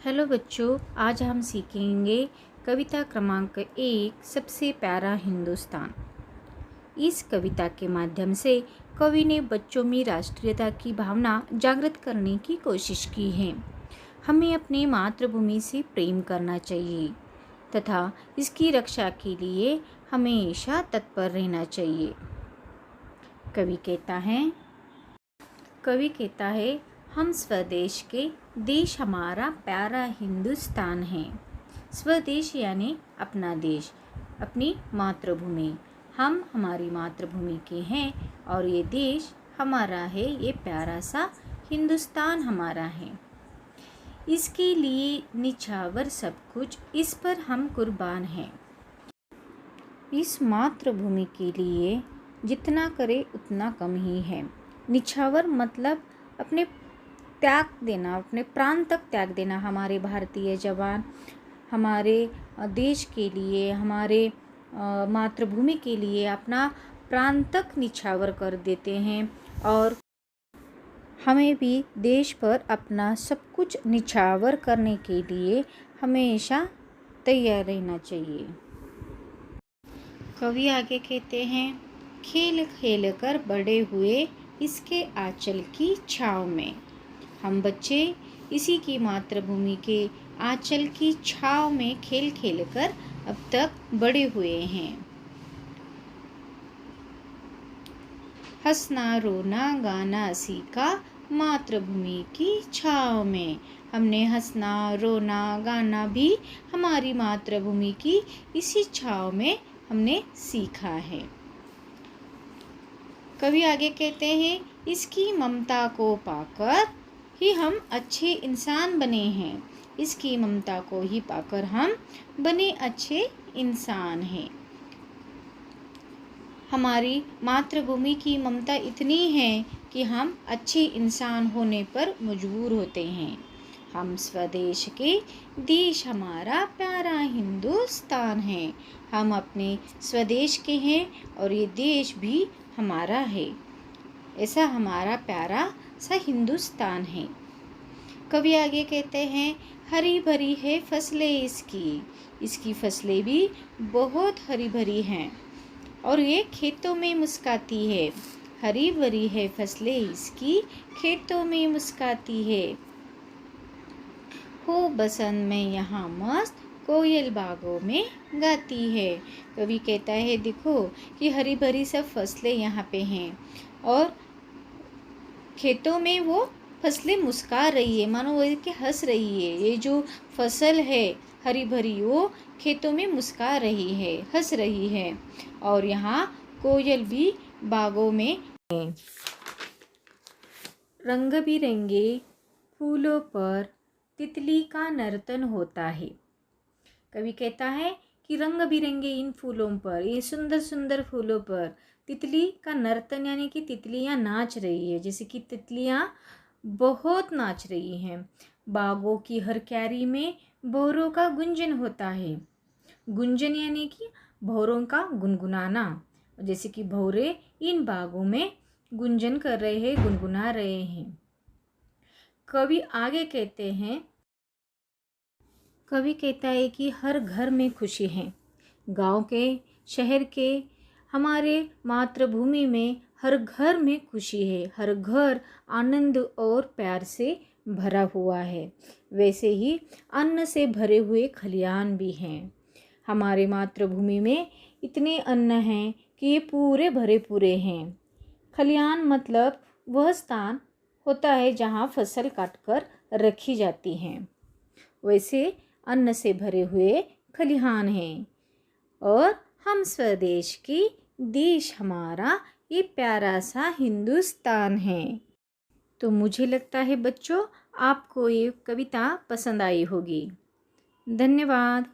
Hello बच्चों, आज हम सीखेंगे कविता क्रमांक 1 सबसे प्यारा हिंदुस्तान। इस कविता के माध्यम से कवि ने बच्चों में राष्ट्रीयता की भावना जागृत करने की कोशिश की है। हमें अपनी मातृभूमि से प्रेम करना चाहिए तथा इसकी रक्षा के लिए हमेशा तत्पर रहना चाहिए। कवि कहता है हम स्वदेश के, देश हमारा प्यारा हिंदुस्तान है। स्वदेश यानी अपना देश, अपनी मातृभूमि। हम हमारी मातृभूमि के हैं और ये देश हमारा है, ये प्यारा सा हिंदुस्तान हमारा है। इसके लिए निछावर सब कुछ, इस पर हम कुर्बान हैं। इस मातृभूमि के लिए जितना करे उतना कम ही है। निछावर मतलब अपने त्याग देना, अपने प्राण तक त्याग देना। हमारे भारतीय जवान हमारे देश के लिए, हमारे मातृभूमि के लिए अपना प्राण तक निछावर कर देते हैं और हमें भी देश पर अपना सब कुछ निछावर करने के लिए हमेशा तैयार रहना चाहिए। कवि आगे कहते हैं खेल खेल कर बड़े हुए इसके आंचल की छाँव में। हम बच्चे इसी की मातृभूमि के आंचल की छाँव में खेल खेल कर अब तक बड़े हुए हैं। हंसना रोना गाना सीखा मातृभूमि की छाँव में। हमने हंसना रोना गाना भी हमारी मातृभूमि की इसी छाँव में हमने सीखा है। कवि आगे कहते हैं इसकी ममता को पाकर ही हम अच्छे इंसान बने हैं। इसकी ममता को ही पाकर हम बने अच्छे इंसान हैं। हमारी मातृभूमि की ममता इतनी है कि हम अच्छे इंसान होने पर मजबूर होते हैं। हम स्वदेश के, देश हमारा प्यारा हिंदुस्तान है। हम अपने स्वदेश के हैं और ये देश भी हमारा है। ऐसा हमारा प्यारा सा हिंदुस्तान है। कवि आगे कहते हैं हरी भरी है फसलें इसकी फसलें भी बहुत हरी भरी हैं और ये खेतों में मुस्काती है। हरी भरी है फसलें इसकी, खेतों में मुस्काती है। हो बसंत में यहाँ मस्त कोयल बागों में गाती है। कवि कहता है देखो कि हरी भरी सब फसलें यहाँ पे हैं और खेतों में वो फसलें मुस्का रही है, मानो वो कि हंस रही है। ये जो फसल है हरी भरी वो खेतों में मुस्का रही है, हंस रही है और यहाँ कोयल भी बागों में है। रंग बिरंगे फूलों पर तितली का नर्तन होता है। कवि कहता है कि रंग बिरंगे इन फूलों पर, ये सुंदर सुंदर फूलों पर तितली का नर्तन यानी कि तितलियां नाच रही है। जैसे कि तितलियां बहुत नाच रही हैं। बागों की हर क्यारी में भौरों का गुंजन होता है। गुंजन यानी कि भौरों का गुनगुनाना। जैसे कि भौरे इन बागों में गुंजन कर रहे हैं, गुनगुना रहे हैं। कवि आगे कहते हैं, कवि कहता है कि हर घर में खुशी है। गांव के, शहर के, हमारे मातृभूमि में हर घर में खुशी है। हर घर आनंद और प्यार से भरा हुआ है। वैसे ही अन्न से भरे हुए खलियान भी हैं। हमारे मातृभूमि में इतने अन्न हैं कि ये पूरे भरे पूरे हैं। खलियान मतलब वह स्थान होता है जहाँ फसल काटकर रखी जाती हैं। वैसे अन्न से भरे हुए खलिहान हैं और हम स्वदेश की, देश हमारा ये प्यारा सा हिंदुस्तान है। तो मुझे लगता है बच्चों आपको ये कविता पसंद आई होगी। धन्यवाद।